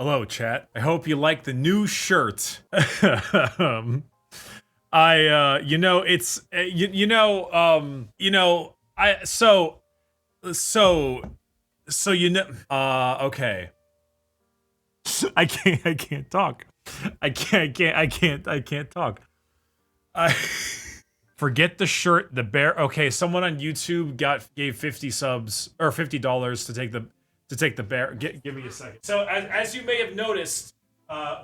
Hello, chat. I hope you like the new shirt. Okay. I can't talk. I can't talk. Forget the shirt, the bear. Okay, someone on YouTube gave 50 subs or $50 to take the bear. Give me a second. So as you may have noticed,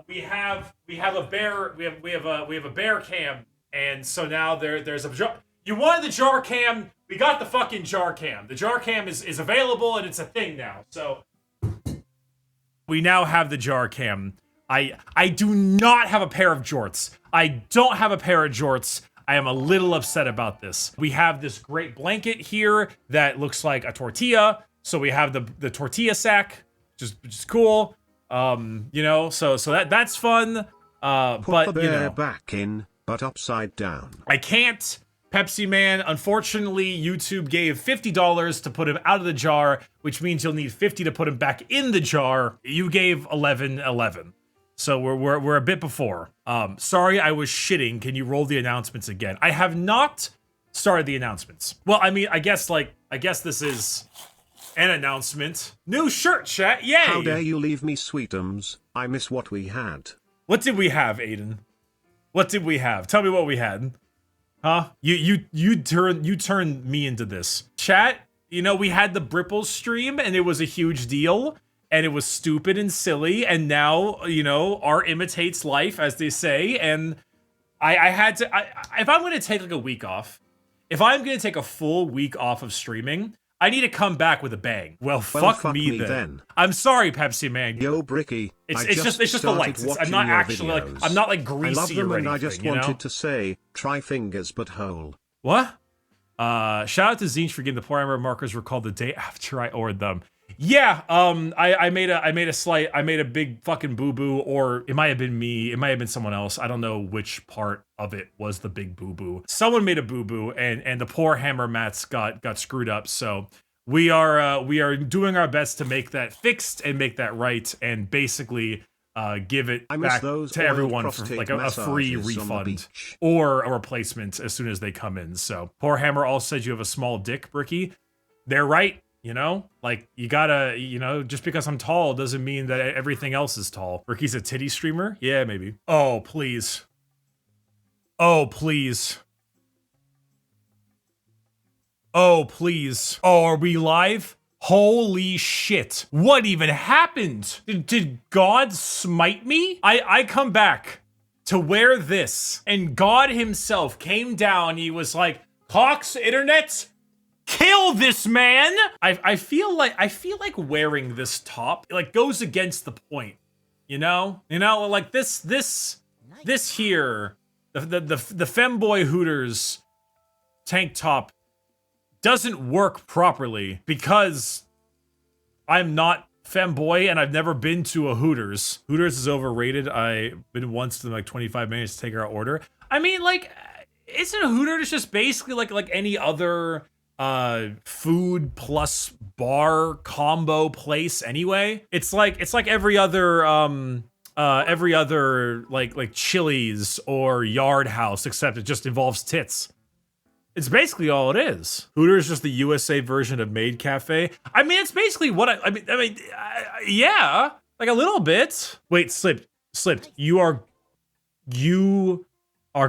we have a bear. We have a bear cam, and so now there's a jar. You wanted the jar cam. We got the fucking jar cam. The jar cam is available and it's a thing now. So we now have the jar cam. I do not have a pair of jorts. I don't have a pair of jorts. I am a little upset about this. We have this great blanket here that looks like a tortilla. So we have the tortilla sack, which is cool. So that's fun. Put the bear back in, but upside down. I can't. Pepsi Man, unfortunately, YouTube gave $50 to put him out of the jar, which means you'll need 50 to put him back in the jar. You gave 11. So we're a bit before. Sorry, I was shitting. Can you roll the announcements again? I have not started the announcements. Well, I mean, I guess this is an announcement. New shirt, chat. Yay! How dare you leave me, sweetums? I miss what we had. What did we have, Aiden? What did we have? Tell me what we had. Huh? You turned me into this. Chat, we had the Bripples stream and it was a huge deal and it was stupid and silly, and now, art imitates life, as they say, and I had to if I'm gonna take like a week off, if I'm gonna take a full week off of streaming, I need to come back with a bang. Well, fuck me then. I'm sorry, Pepsi Man. Yo, Bricky. It's just the lights. I'm not actually I'm not like greasy I love them, or and anything. I just wanted to say, try fingers but whole. What? Shout out to Zinch for getting the poor Amber markers were called the day after I ordered them. Yeah, I made a big fucking boo-boo, or it might have been me, it might have been someone else. I don't know which part of it was the big boo-boo. Someone made a boo-boo, and the poor hammer mats got screwed up, so we are doing our best to make that fixed and make that right, and basically give it back to everyone for like a free refund or a replacement as soon as they come in. So poor hammer also said you have a small dick, Bricky. They're right. Like, you gotta, just because I'm tall doesn't mean that everything else is tall. Ricky's a titty streamer? Yeah, maybe. Oh, please. Oh, please. Oh, please. Oh, are we live? Holy shit. What even happened? Did God smite me? I come back to wear this, and God himself came down. He was like, Cox Internet, kill this man. I feel like wearing this top like goes against the point, like this here, the Femboy Hooters tank top doesn't work properly because I'm not Femboy and I've never been to a Hooters. Hooters is overrated. I've been once in like 25 minutes to take our order. I mean, like, isn't a Hooters just basically like any other food plus bar combo place anyway? It's like every other like Chili's or Yard House, except it just involves tits. It's basically all it is. Hooters is just the USA version of Maid Cafe. I mean, it's basically what yeah, like a little bit. Wait, slipped. You are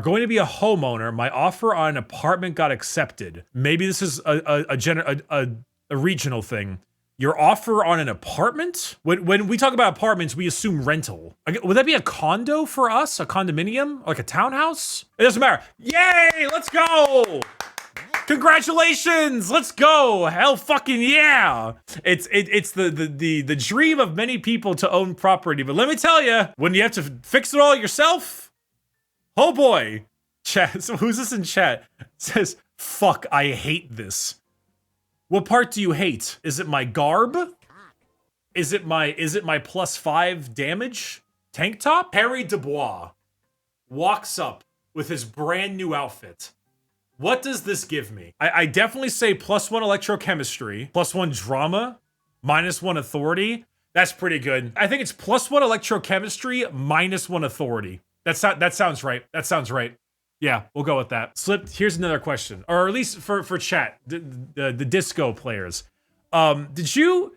going to be a homeowner. My offer on an apartment got accepted. Maybe this is a regional thing. Your offer on an apartment? When we talk about apartments, we assume rental. Would that be a condo for us? A condominium? Like a townhouse? It doesn't matter. Yay! Let's go! Congratulations! Let's go! Hell fucking yeah! It's the dream of many people to own property, but let me tell you, when you have to fix it all yourself, oh boy. Chat. So who's this in chat? It says, fuck, I hate this. What part do you hate? Is it my garb? Is it my +5 damage tank top? Harry Dubois walks up with his brand new outfit. What does this give me? I definitely say +1 electrochemistry, +1 drama, -1 authority. That's pretty good. I think it's +1 electrochemistry, -1 authority. That sounds right. That sounds right. Yeah, we'll go with that. Slip, here's another question. Or at least for chat, the disco players. Did you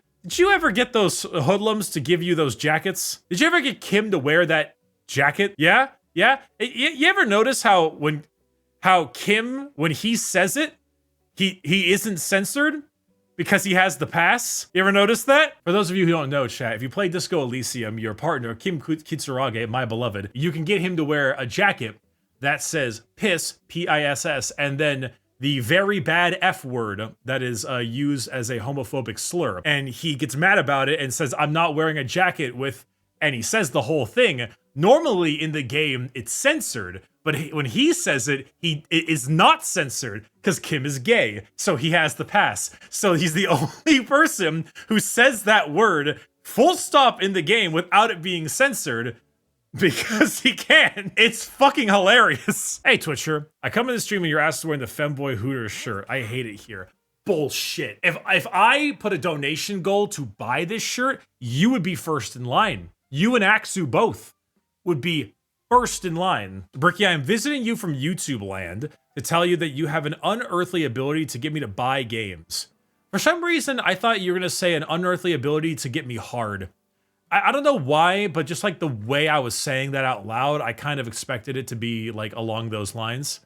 ever get those hoodlums to give you those jackets? Did you ever get Kim to wear that jacket? Yeah? Yeah? You ever notice how Kim, when he says it, he isn't censored? Because he has the pass? You ever notice that? For those of you who don't know, chat, if you play Disco Elysium, your partner, Kim Kitsurage, my beloved, you can get him to wear a jacket that says piss, P-I-S-S, and then the very bad F word that is used as a homophobic slur. And he gets mad about it and says, I'm not wearing a jacket with, and he says the whole thing. Normally in the game, it's censored, but when he says it is not censored because Kim is gay, so he has the pass. So he's the only person who says that word full stop in the game without it being censored because he can. It's fucking hilarious. Hey, Twitcher, I come in the stream and you're asked to wear the Femboy Hooters shirt. I hate it here. Bullshit. If I put a donation goal to buy this shirt, you would be first in line. You and Axu both would be first in line. Bricky, I am visiting you from YouTube land to tell you that you have an unearthly ability to get me to buy games. For some reason, I thought you were gonna say an unearthly ability to get me hard. I don't know why, but just like the way I was saying that out loud, I kind of expected it to be like along those lines.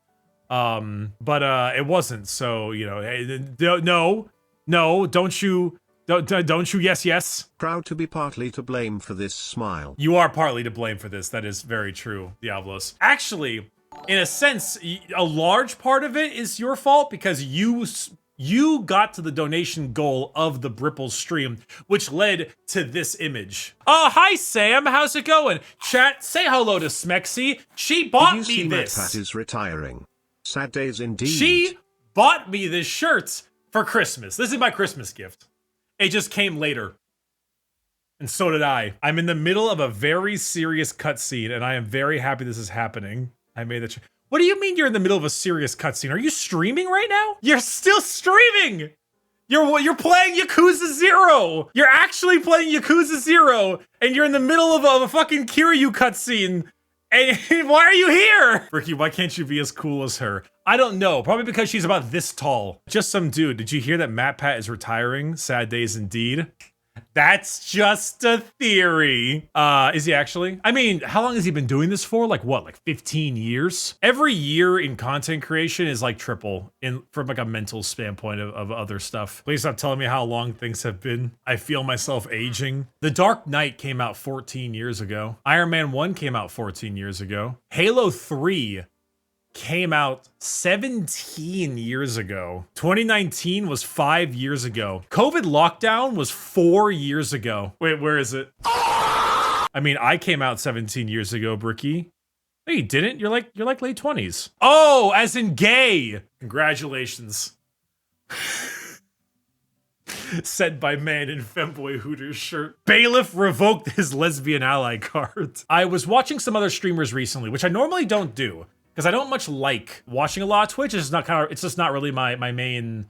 But it wasn't, so, you know, no, don't you, yes. Proud to be partly to blame for this smile. You are partly to blame for this. That is very true, Diablos. Actually, in a sense, a large part of it is your fault because you got to the donation goal of the Bripple stream, which led to this image. Oh, hi, Sam. How's it going? Chat, say hello to Smexy. She bought me this. Did you see Pat is retiring? Sad days indeed. She bought me this shirt for Christmas. This is my Christmas gift. It just came later. And so did I. I'm in the middle of a very serious cutscene, and I am very happy this is happening. I made the What do you mean you're in the middle of a serious cutscene? Are you streaming right now? You're still streaming! You're playing Yakuza 0! You're actually playing Yakuza 0! And you're in the middle of a fucking Kiryu cutscene! And why are you here? Bricky, why can't you be as cool as her? I don't know. Probably because she's about this tall. Just some dude. Did you hear that MatPat is retiring? Sad days indeed. That's just a theory. Is he actually? I mean, how long has he been doing this for? Like what, like 15 years? Every year in content creation is like triple from like a mental standpoint of other stuff. Please stop telling me how long things have been. I feel myself aging. The Dark Knight came out 14 years ago. Iron Man 1 came out 14 years ago. Halo 3 came out 17 years ago. 2019 was 5 years ago. COVID lockdown was 4 years ago. Wait, where is it? I mean, I came out 17 years ago, Bricky. No, you didn't. You're like late 20s. Oh, as in gay. Congratulations. Said by man in Femboy Hooters shirt. Bailiff revoked his lesbian ally card. I was watching some other streamers recently, which I normally don't do, because I don't much like watching a lot of Twitch. It's just not really my main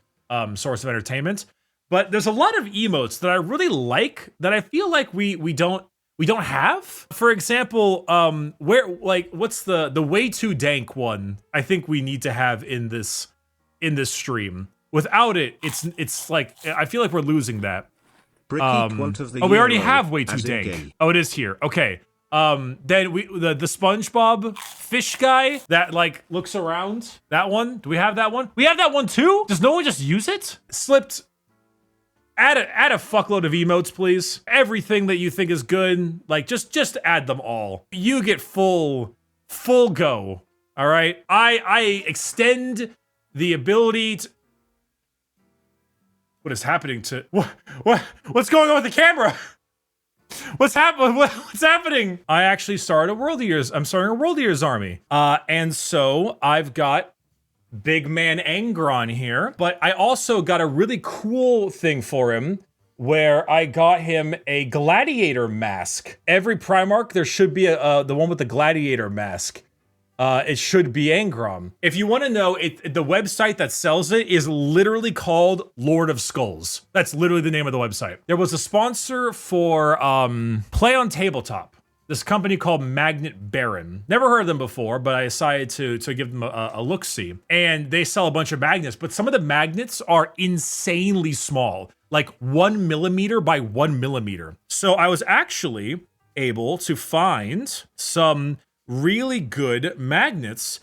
source of entertainment. But there's a lot of emotes that I really like that I feel like we don't have. For example, what's the way too dank one? I think we need to have in this stream. Without it, it's like I feel like we're losing that. Bricky quote of the we already year, have way too dank. gay. Oh, it is here. Okay. Then the SpongeBob fish guy that like looks around. That one. Do we have that one? We have that one too? Does no one just use it? Slipped. Add a fuckload of emotes, please. Everything that you think is good, like just add them all. You get full go. All right. I extend the ability to. What is happening to what's going on with the camera? What's happening? I actually started I'm starting a World Eaters army. And so I've got Big Man Angron here, but I also got a really cool thing for him where I got him a gladiator mask. Every Primarch, there should be the one with the gladiator mask. it should be Angron. If you want to know, the website that sells it is literally called Lord of Skulls. That's literally the name of the website. There was a sponsor for Play on Tabletop. This company called Magnet Baron. Never heard of them before, but I decided to give them a look-see. And they sell a bunch of magnets, but some of the magnets are insanely small, like 1 millimeter by 1 millimeter. So I was actually able to find some really good magnets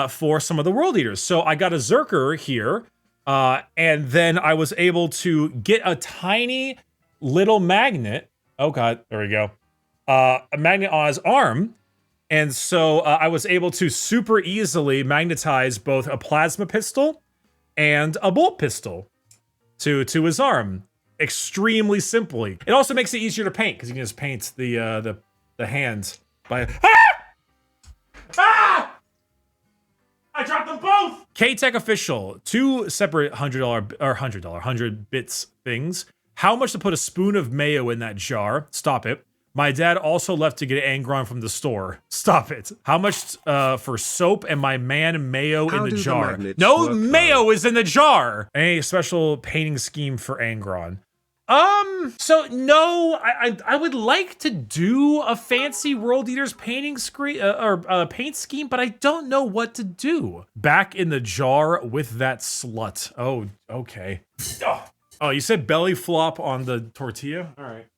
for some of the World Eaters. So I got a Zerker here, and then I was able to get a tiny little magnet. Oh God, there we go. A magnet on his arm. And so I was able to super easily magnetize both a plasma pistol and a bolt pistol to his arm. Extremely simply. It also makes it easier to paint because you can just paint the hands by I dropped them both! K-Tech Official, 2 separate $100 bits things. How much to put a spoon of mayo in that jar? Stop it. My dad also left to get Angron from the store. Stop it. How much for soap and my man mayo in the jar? No mayo is in the jar! Any special painting scheme for Angron? So no, I would like to do a fancy World Eaters painting screen or paint scheme, but I don't know what to do. Back in the jar with that slut. Oh, okay. Oh, you said belly flop on the tortilla? All right.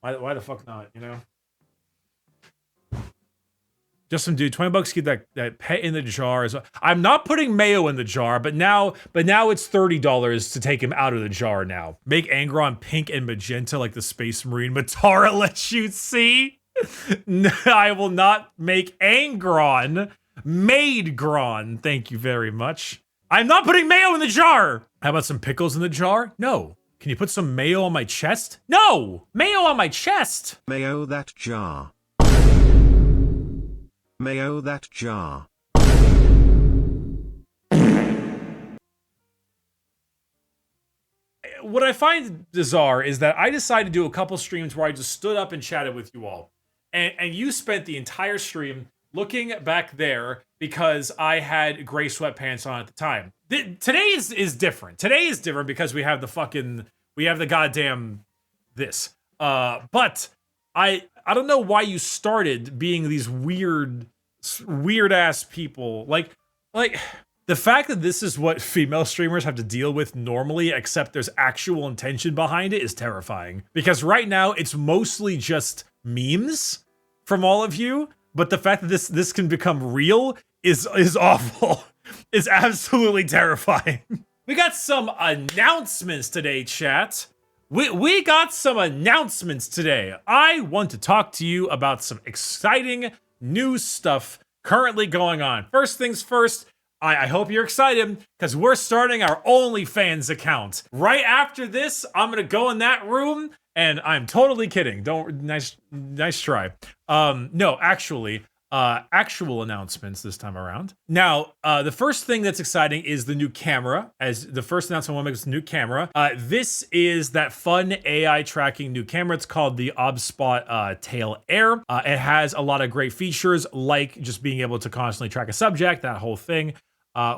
Why the fuck not, you know? Just some dude, $20 to get that pet in the jar. I'm not putting mayo in the jar, but now it's $30 to take him out of the jar now. Make Angron pink and magenta like the Space Marine Matara lets you see. No, I will not make Angron. Maidgron, thank you very much. I'm not putting mayo in the jar. How about some pickles in the jar? No. Can you put some mayo on my chest? No! Mayo on my chest! Mayo that jar. Mayo that jar. What I find bizarre is that I decided to do a couple streams where I just stood up and chatted with you all. And you spent the entire stream looking back there because I had gray sweatpants on at the time. Today is different. Today is different because we have the goddamn this. But I don't know why you started being these weird ass people. Like the fact that this is what female streamers have to deal with normally, except there's actual intention behind it, is terrifying. Because right now it's mostly just memes from all of you. But the fact that this can become real is awful. It's absolutely terrifying. We got some announcements today, chat. We got some announcements today. I want to talk to you about some exciting new stuff currently going on. First things first, I hope you're excited because we're starting our OnlyFans account. Right after this, I'm gonna go in that room, and I'm totally kidding. Nice try. No, actually, actual announcements this time around. Now, the first thing that's exciting is the new camera. As the first announcement I want to make is the new camera. This is that fun AI tracking new camera. It's called the OBSpot Tail Air. It has a lot of great features, like just being able to constantly track a subject, that whole thing.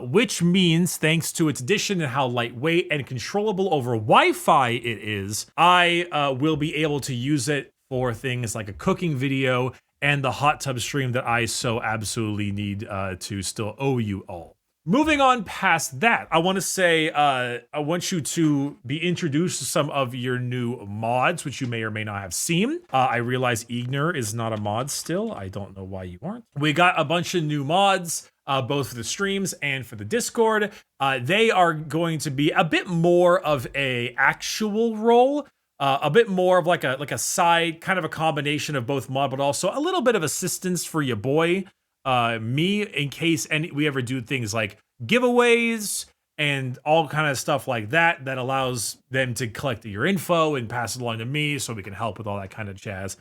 Which means, thanks to its addition and how lightweight and controllable over Wi-Fi it is, I will be able to use it for things like a cooking video and the hot tub stream that I so absolutely need to still owe you all. Moving on past that, I want to say I want you to be introduced to some of your new mods, which you may or may not have seen. I realize Igner is not a mod still. I don't know why you aren't. We got a bunch of new mods, both for the streams and for the Discord. They are going to be a bit more of a actual role. A bit more of like a side, kind of a combination of both mod, but also a little bit of assistance for your boy, me, in case we ever do things like giveaways and all kind of stuff like that allows them to collect your info and pass it along to me so we can help with all that kind of jazz,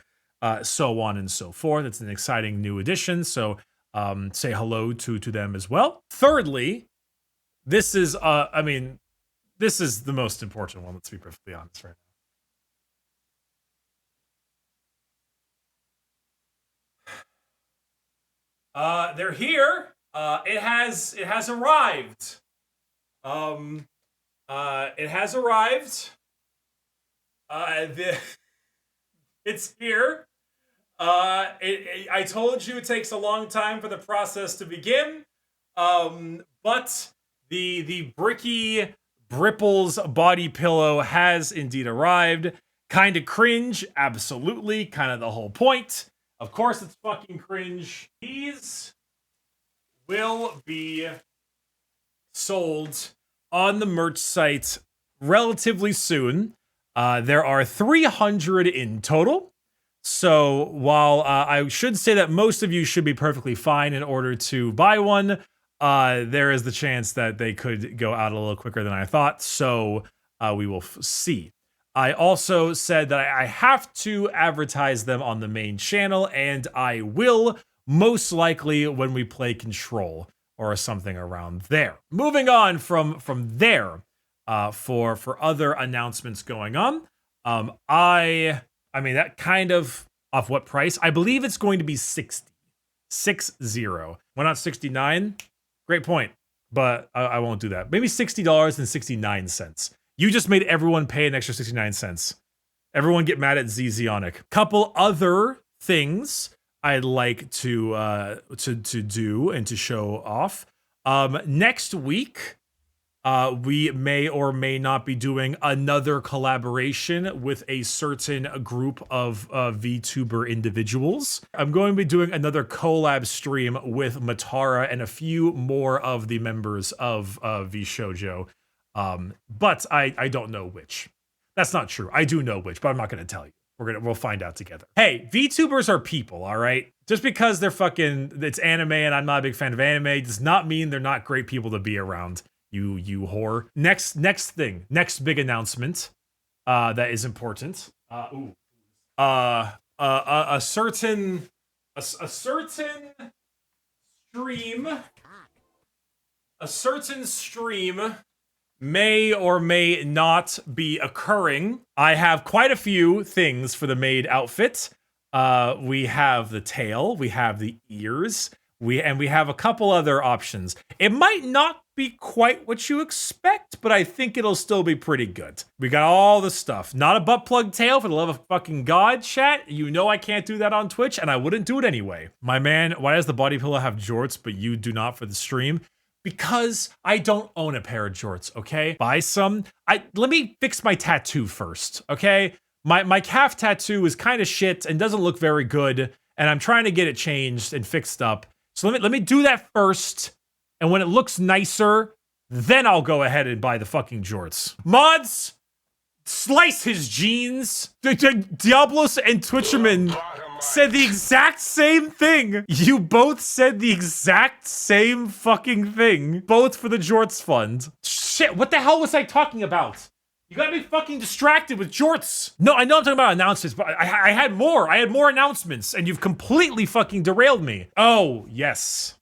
so on and so forth. It's an exciting new addition, so say hello to them as well. Thirdly, this is this is the most important one, let's be perfectly honest right now. They're here. It has arrived. It has arrived. It's here. I told you it takes a long time for the process to begin. But the Bricky Bripples body pillow has indeed arrived. Kind of cringe, absolutely. Kind of the whole point. Of course, it's fucking cringe. These will be sold on the merch site relatively soon. There are 300 in total. So while I should say that most of you should be perfectly fine in order to buy one, there is the chance that they could go out a little quicker than I thought. So we will see. I also said that I have to advertise them on the main channel, and I will most likely when we play Control or something around there. Moving on from there, for other announcements going on, I mean that kind of off what price? I believe it's going to be 60. Why not 69? Great point, but I won't do that. Maybe $60.69. You just made everyone pay an extra 69 cents. Everyone get mad at Zionic. Couple other things I'd like to do and to show off. Next week, we may or may not be doing another collaboration with a certain group of VTuber individuals. I'm going to be doing another collab stream with Matara and a few more of the members of VShojo. But I don't know which. That's not true. I do know which, but I'm not going to tell you. We'll find out together. Hey, VTubers are people, all right? Just because they're it's anime and I'm not a big fan of anime does not mean they're not great people to be around. You whore. Next big announcement that is important. A certain stream may or may not be occurring. I have quite a few things for the maid outfit. We have the tail, we have the ears, we have a couple other options. It might not be quite what you expect, but I think it'll still be pretty good. We got all the stuff. Not a butt plug tail, for the love of fucking God, chat. You know I can't do that on Twitch, and I wouldn't do it anyway. My man, why does the body pillow have jorts, but you do not for the stream? Because I don't own a pair of jorts, okay? Buy some. Let me fix my tattoo first, okay? My calf tattoo is kind of shit and doesn't look very good, and I'm trying to get it changed and fixed up. So let me do that first, and when it looks nicer, then I'll go ahead and buy the fucking jorts. Mods, slice his jeans. Diablos and Twitcherman said the exact same thing. You both said the exact same fucking thing. Both for the Jorts Fund. Shit, what the hell was I talking about? You gotta be fucking distracted with jorts. No, I know I'm talking about announcements, but I had more. I had more announcements, and you've completely fucking derailed me. Oh, yes.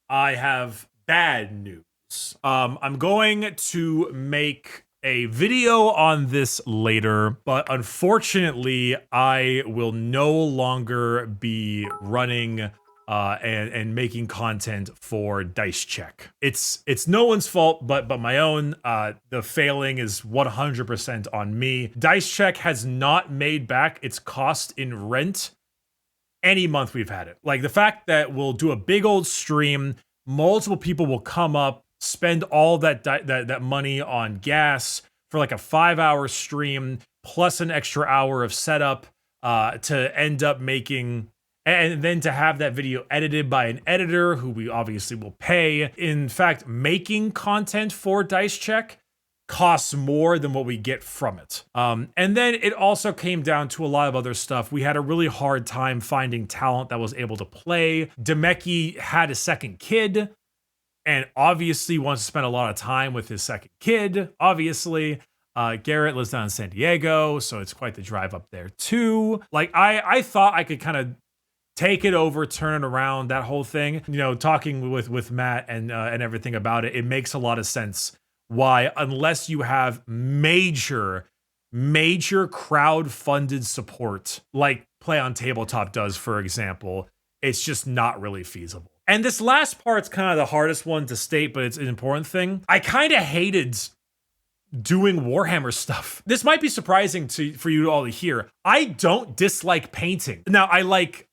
I have bad news. I'm going to make a video on this later, but unfortunately, I will no longer be running and making content for Dice Check. It's no one's fault, but my own. The failing is 100% on me. Dice Check has not made back its cost in rent any month we've had it. Like the fact that we'll do a big old stream, multiple people will come up, spend all that money on gas for like a 5-hour stream plus an extra hour of setup to end up making, and then to have that video edited by an editor who we obviously will pay. In fact, making content for Dice Check costs more than what we get from it. And then it also came down to a lot of other stuff. We had a really hard time finding talent that was able to play. Demeki had a second kid, and obviously wants to spend a lot of time with his second kid, obviously. Garrett lives down in San Diego, so it's quite the drive up there too. Like, I thought I could kind of take it over, turn it around, that whole thing. You know, talking with Matt and everything about it, it makes a lot of sense why, unless you have major crowd-funded support, like Play on Tabletop does, for example, it's just not really feasible. And this last part's kind of the hardest one to state, but it's an important thing. I kind of hated doing Warhammer stuff. This might be surprising for you all to hear. I don't dislike painting. Now, I like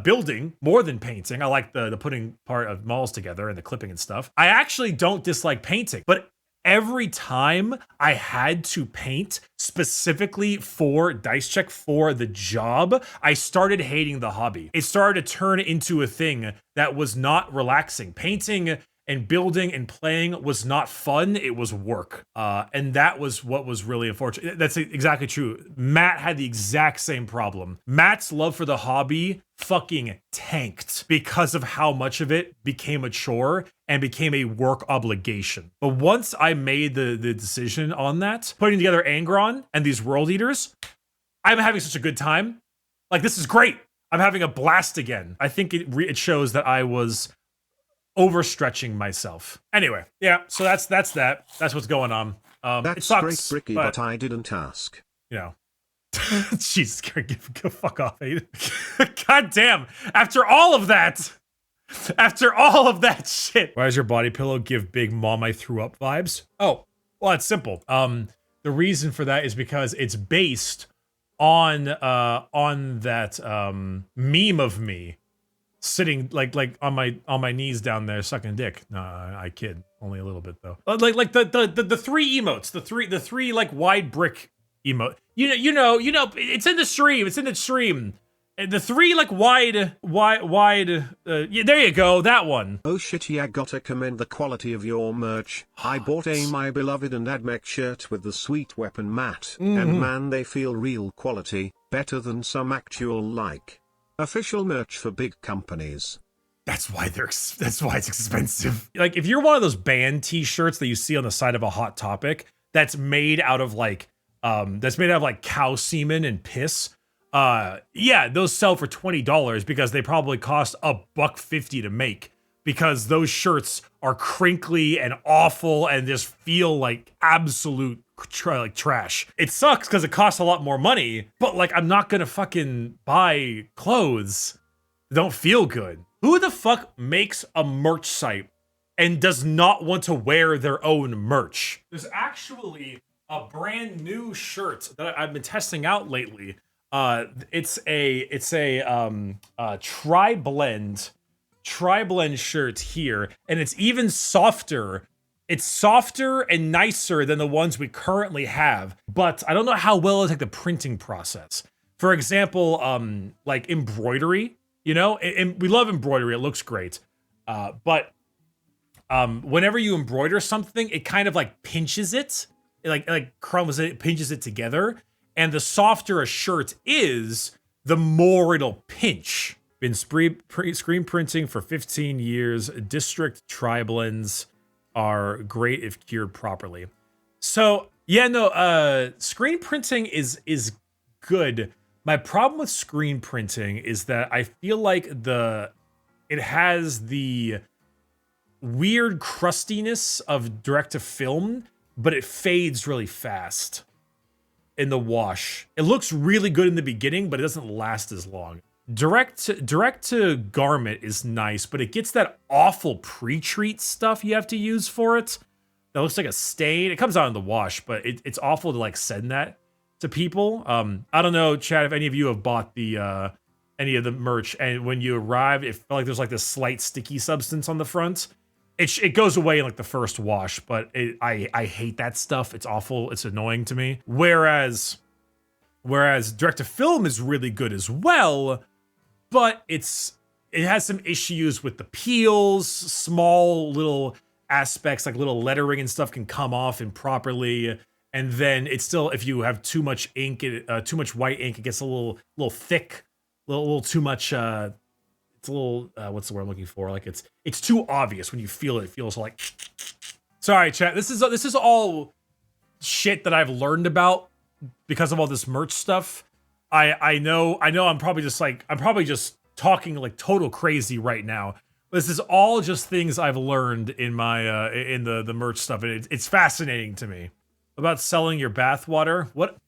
building more than painting. I like the putting part of models together and the clipping and stuff. I actually don't dislike painting, but every time I had to paint specifically for Dice Check for the job, I started hating the hobby. It started to turn into a thing that was not relaxing. Painting and building and playing was not fun, it was work. And that was what was really unfortunate. That's exactly true. Matt had the exact same problem. Matt's love for the hobby fucking tanked because of how much of it became a chore and became a work obligation. But once I made the decision on that, putting together Angron and these World Eaters, I'm having such a good time. Like, this is great. I'm having a blast again. I think it shows that I was overstretching myself. Anyway, yeah, so that's that. That's what's going on. That's it sucks, great, Bricky, but I didn't ask. You know. Jesus, go fuck off, Aiden. God damn. After all of that shit. Why does your body pillow give big mom I threw up vibes? Oh, well, it's simple. The reason for that is because it's based on that meme of me sitting like on my knees down there sucking dick. No, I kid. Only a little bit though. Like the three emotes, the three like wide brick emote. You know, it's in the stream. It's in the stream. The three like wide. Yeah, there you go. That one. Oh shit, yeah, gotta commend the quality of your merch. I bought a My Beloved and Admech shirt with the sweet weapon mat, and man, they feel real quality, better than some actual like official merch for big companies. That's why it's expensive. Like, if you're one of those band t-shirts that you see on the side of a Hot Topic that's made out of like cow semen and piss, yeah, those sell for $20 because they probably cost $1.50 to make, because those shirts are crinkly and awful and just feel like absolute trash. It sucks because it costs a lot more money, but like, I'm not gonna fucking buy clothes that don't feel good. Who the fuck makes a merch site and does not want to wear their own merch? There's actually a brand new shirt that I've been testing out lately. It's a tri-blend shirt here, and it's even softer. It's softer and nicer than the ones we currently have, but I don't know how well it'll take the printing process. For example, like embroidery, you know, and we love embroidery, it looks great. But whenever you embroider something, it kind of like pinches it. It like crumbs it, pinches it together. And the softer a shirt is, the more it'll pinch. Been screen printing for 15 years. District tri-blends are great if cured properly. So yeah, no, screen printing is good. My problem with screen printing is that I feel like it has the weird crustiness of direct to film, but it fades really fast in the wash. It looks really good in the beginning, but it doesn't last as long. Direct to garment is nice, but it gets that awful pre-treat stuff you have to use for it. That looks like a stain. It comes out in the wash, but it's awful to like send that to people. I don't know, Chad, if any of you have bought the any of the merch, and when you arrive, it felt like there's like this slight sticky substance on the front. It goes away in like the first wash, but I hate that stuff. It's awful. It's annoying to me. Whereas direct to film is really good as well, but it has some issues with the peels. Small little aspects like little lettering and stuff can come off improperly, and then it's still, if you have too much ink, too much white ink, it gets a little thick, little too much. It's a little what's the word I'm looking for? Like it's too obvious when you feel it. It feels like. Sorry, chat. This is all shit that I've learned about because of all this merch stuff. I know I'm probably just talking like total crazy right now. This is all just things I've learned in my in the merch stuff, and it's fascinating to me. About selling your bathwater? What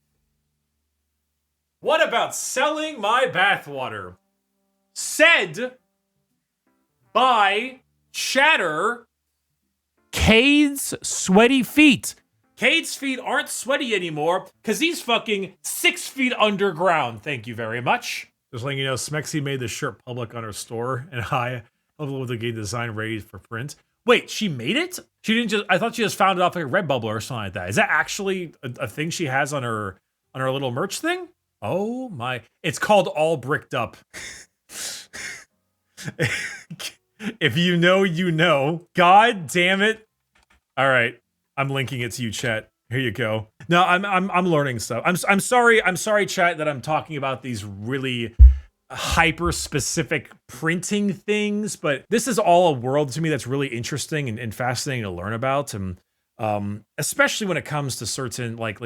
about selling my bathwater? said by chatter, Cade's sweaty feet. Cade's feet aren't sweaty anymore because he's fucking 6 feet underground. Thank you very much. Just letting you know, Smexy made the shirt public on her store, and I love the game design ready for print. Wait, she made it? She didn't just, I thought she just found it off like a Redbubble or something like that. Is that actually a thing she has on her little merch thing? Oh my, it's called All Bricked Up. If you know, you know. God damn it. All right. I'm linking it to you, chat. Here you go. No, I'm learning stuff. I'm sorry, chat, that I'm talking about these really hyper specific printing things, but this is all a world to me that's really interesting and fascinating to learn about. And especially when it comes to certain like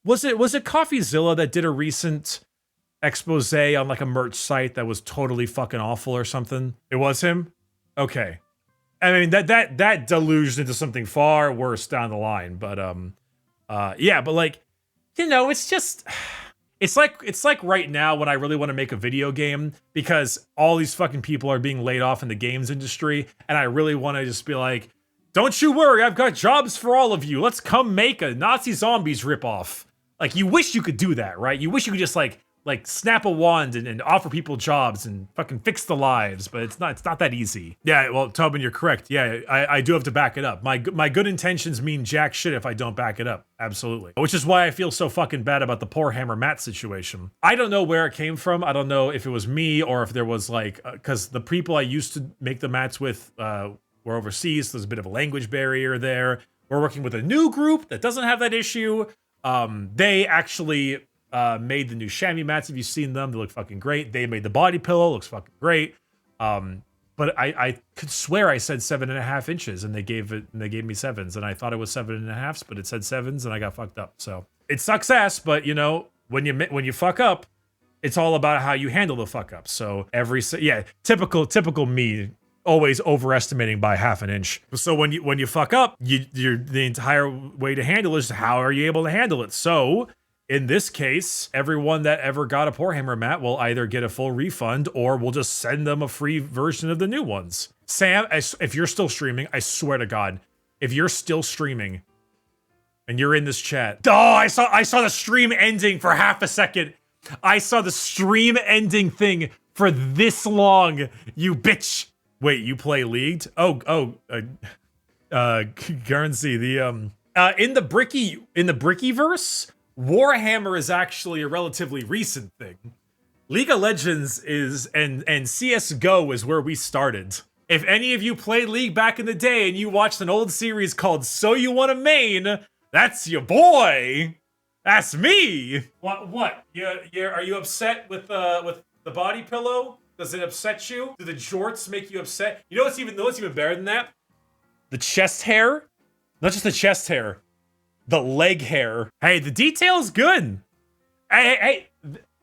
was it CoffeeZilla that did a recent expose on like a merch site that was totally fucking awful or something? It was him? Okay. I mean, that deluged into something far worse down the line, but yeah, but like, you know, it's just, it's like right now when I really want to make a video game because all these fucking people are being laid off in the games industry, and I really want to just be like, don't you worry, I've got jobs for all of you. Let's come make a Nazi Zombies ripoff. Like, you wish you could do that, right? You wish you could just like snap a wand and offer people jobs and fucking fix the lives, but it's not that easy. Yeah, well, Tobin, you're correct. Yeah, I do have to back it up. My good intentions mean jack shit if I don't back it up. Absolutely. Which is why I feel so fucking bad about the poor Hammer Matt situation. I don't know where it came from. I don't know if it was me or if there was like, because the people I used to make the mats with were overseas. So there's a bit of a language barrier there. We're working with a new group that doesn't have that issue. They actually made the new chamois mats. If you've seen them, they look fucking great. They made the body pillow, looks fucking great. But I could swear I said 7.5 inches, and they gave me 7s, and I thought it was 7.5s, but it said 7s, and I got fucked up. So it sucks ass, but you know, when you fuck up, it's all about how you handle the fuck up. So typical me, always overestimating by 1/2 inch. So when you fuck up, the entire way to handle it is how are you able to handle it. So in this case, everyone that ever got a Poor Hammer mat will either get a full refund or we'll just send them a free version of the new ones. Sam, if you're still streaming, I swear to God, if you're still streaming and you're in this chat, oh, I saw the stream ending for 1/2 second. I saw the stream ending thing for this long, you bitch. Wait, you play League? Currency, in the Bricky verse, Warhammer is actually a relatively recent thing. League of Legends is, and CSGO is where we started. If any of you played League back in the day and you watched an old series called So You Want a Main, that's your boy. That's me. What? Are you upset with the body pillow? Does it upset you? Do the jorts make you upset? You know what's even better than that? The chest hair. Not just the chest hair. The leg hair. Hey, the detail is good. Hey,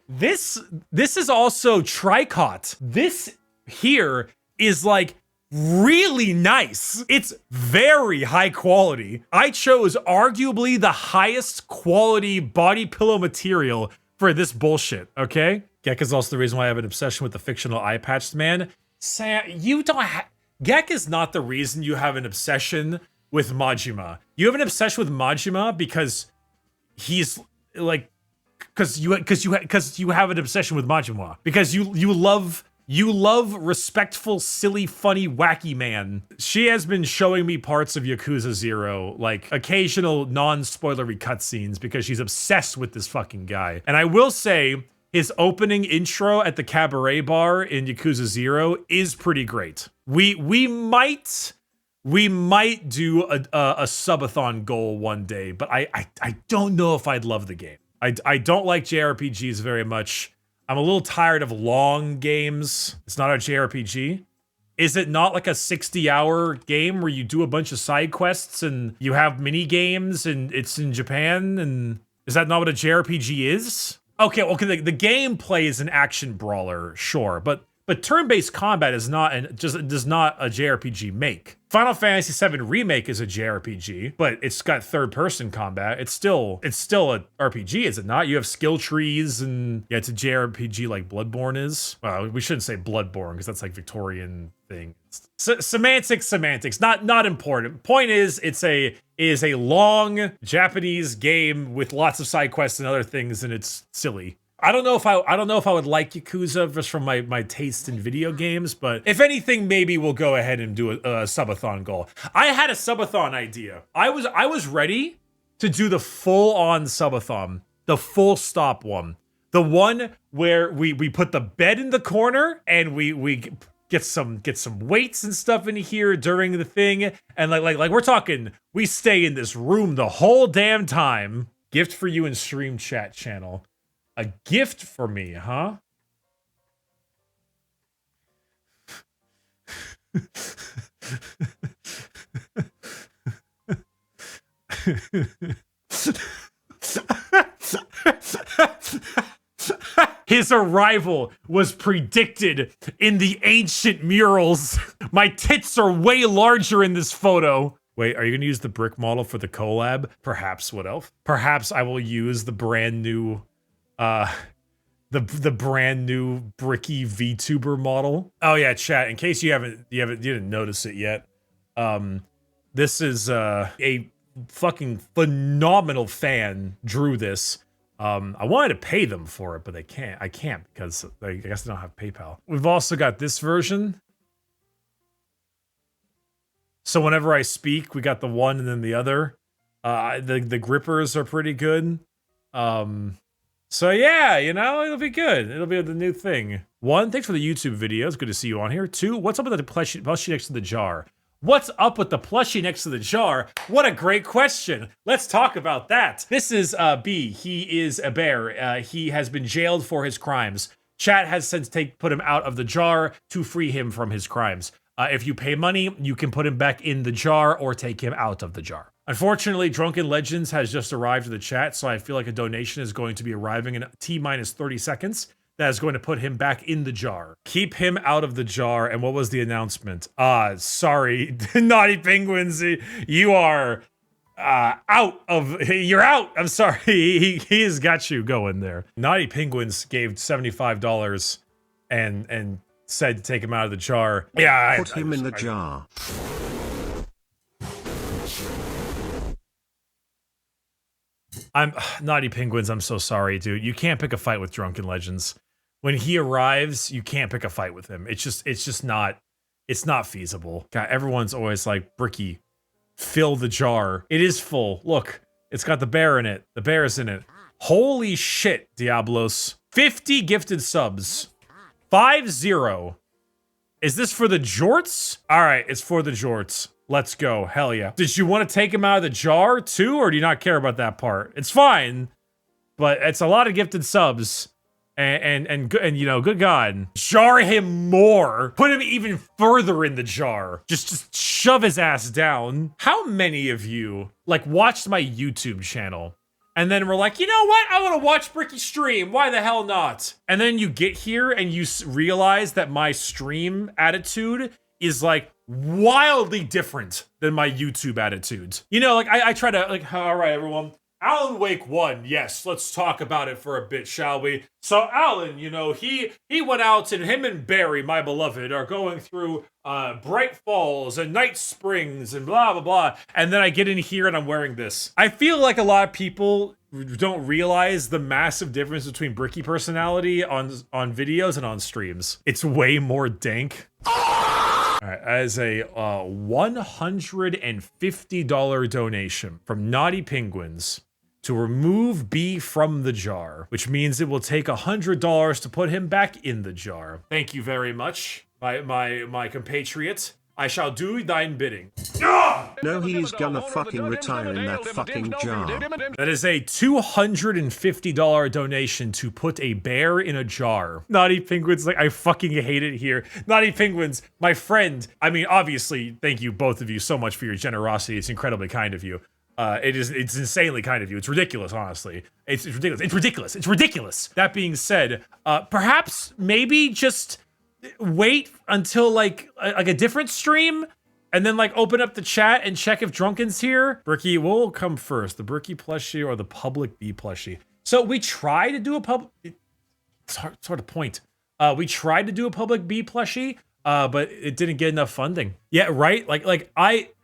this is also tricot. This here is like really nice. It's very high quality. I chose arguably the highest quality body pillow material for this bullshit, okay? Gek is also the reason why I have an obsession with the fictional eye-patched man. Sam, you don't Gek is not the reason you have an obsession with Majima. You have an obsession with Majima because he's like, because you have an obsession with Majima because you love respectful, silly, funny, wacky man. She has been showing me parts of Yakuza 0, like occasional non-spoilery cutscenes because she's obsessed with this fucking guy. And I will say, his opening intro at the cabaret bar in Yakuza 0 is pretty great. We might do a subathon goal one day, but I don't know if I'd love the game. I don't like JRPGs very much. I'm a little tired of long games. It's not a JRPG. Is it not like a 60-hour game where you do a bunch of side quests and you have mini games and it's in Japan? And is that not what a JRPG is? Okay, the gameplay is an action brawler, sure, but but turn-based combat is not does not a JRPG make. Final Fantasy VII Remake is a JRPG, but it's got third-person combat. It's still a RPG, is it not? You have skill trees, and yeah, it's a JRPG like Bloodborne is. Well, we shouldn't say Bloodborne because that's like Victorian thing. Semantics, not important. Point is, it is a long Japanese game with lots of side quests and other things, and it's silly. I don't know if I would like Yakuza just from my taste in video games, but if anything, maybe we'll go ahead and do a subathon goal. I had a subathon idea. I was ready to do the full-on subathon, the full stop one, the one where we put the bed in the corner and we get some weights and stuff in here during the thing, and like we're talking, we stay in this room the whole damn time. Gift for you in stream chat channel. A gift for me, huh? His arrival was predicted in the ancient murals. My tits are way larger in this photo. Wait, are you gonna use the brick model for the collab? Perhaps, what else? Perhaps I will use the brand new the brand new Bricky VTuber model. Oh yeah, chat, in case you didn't notice it yet. This is a fucking phenomenal fan drew this. I wanted to pay them for it, but I can't because I guess they don't have PayPal. We've also got this version. So whenever I speak, we got the one and then the other. The grippers are pretty good. So yeah, you know, it'll be good. It'll be the new thing. 1, thanks for the YouTube videos. Good to see you on here. 2, what's up with the plushie next to the jar? What's up with the plushie next to the jar? What a great question. Let's talk about that. This is B. He is a bear. He has been jailed for his crimes. Chat has since put him out of the jar to free him from his crimes. If you pay money, you can put him back in the jar or take him out of the jar. Unfortunately, Drunken Legends has just arrived to the chat, so I feel like a donation is going to be arriving in T-minus 30 seconds. That is going to put him back in the jar. Keep him out of the jar. And what was the announcement? Sorry, Naughty Penguins, you are you're out. I'm sorry, he has got you going there. Naughty Penguins gave $75 and said to take him out of the jar. Yeah, put him in the jar. Naughty Penguins, I'm so sorry, dude. You can't pick a fight with Drunken Legends. When he arrives, you can't pick a fight with him. It's just not feasible. God, everyone's always like, Bricky, fill the jar. It is full. Look, it's got the bear in it. The bear's in it. Holy shit, Diablos. 50 gifted subs. 50. Is this for the jorts? All right, it's for the jorts. Let's go. Hell yeah. Did you want to take him out of the jar too, or do you not care about that part? It's fine, but it's a lot of gifted subs. And you know, good God. Jar him more. Put him even further in the jar. Just shove his ass down. How many of you, like, watched my YouTube channel and then we're like, you know what? I want to watch Bricky stream. Why the hell not? And then you get here and you realize that my stream attitude is like wildly different than my YouTube attitude. You know, like I try to like, all right, everyone. Alan Wake 1, yes, let's talk about it for a bit, shall we? So Alan, you know, he went out and him and Barry, my beloved, are going through Bright Falls and Night Springs and blah, blah, blah. And then I get in here and I'm wearing this. I feel like a lot of people don't realize the massive difference between Bricky personality on videos and on streams. It's way more dank. All right, as a $150 donation from Naughty Penguins to remove B from the jar, which means it will take $100 to put him back in the jar. Thank you very much, my compatriot. I shall do thine bidding. No, he's gonna fucking retire in that fucking jar. That is a $250 donation to put a bear in a jar. Naughty Penguins, like, I fucking hate it here. Naughty Penguins, my friend. I mean, obviously, thank you, both of you, so much for your generosity. It's incredibly kind of you. It's insanely kind of you. It's ridiculous, honestly. It's ridiculous. It's ridiculous. It's ridiculous. That being said, perhaps, maybe just wait until like a different stream and then like open up the chat and check if Drunken's here. Bricky, what will come first, the Bricky plushie or the public B plushie? So we tried to do a it's hard to point. We tried to do a public B plushie, but it didn't get enough funding. Yeah, right?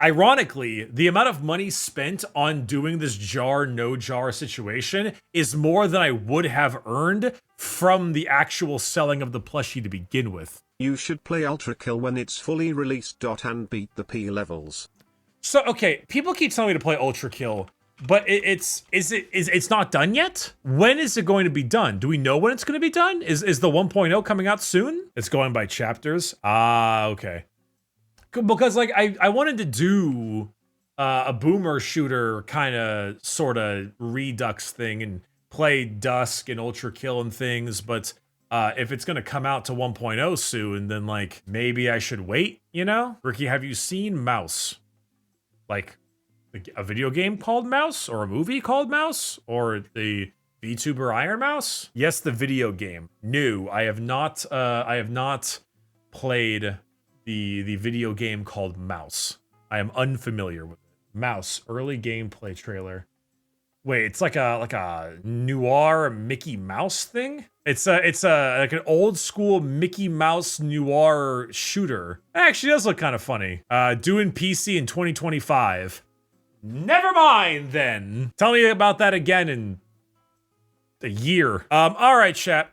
Ironically, the amount of money spent on doing this jar, no jar situation is more than I would have earned from the actual selling of the plushie to begin with. You should play Ultra Kill when it's fully released. And beat the P levels. So, okay, people keep telling me to play Ultra Kill, but it's not done yet? When is it going to be done? Do we know when it's going to be done? Is the 1.0 coming out soon? It's going by chapters? Ah, okay. Because, like, I wanted to do a boomer shooter kind of, sort of redux thing and play Dusk and Ultra Kill and things, but if it's going to come out to 1.0 soon, then, like, maybe I should wait, you know? Ricky, have you seen Mouse? Like, a video game called Mouse, or a movie called Mouse, or the VTuber Iron Mouse? Yes, the video game. No, I have not played the video game called Mouse. I am unfamiliar with it. Mouse, early gameplay trailer. Wait, it's like a noir Mickey Mouse thing? It's like an old school Mickey Mouse noir shooter. It actually does look kind of funny. Doing PC in 2025. Never mind then. Tell me about that again in a year. All right, chat.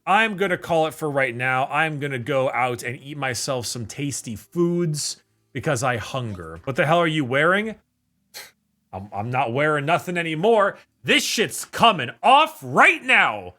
I'm gonna call it for right now. I'm gonna go out and eat myself some tasty foods because I hunger. What the hell are you wearing? I'm not wearing nothing anymore. This shit's coming off right now.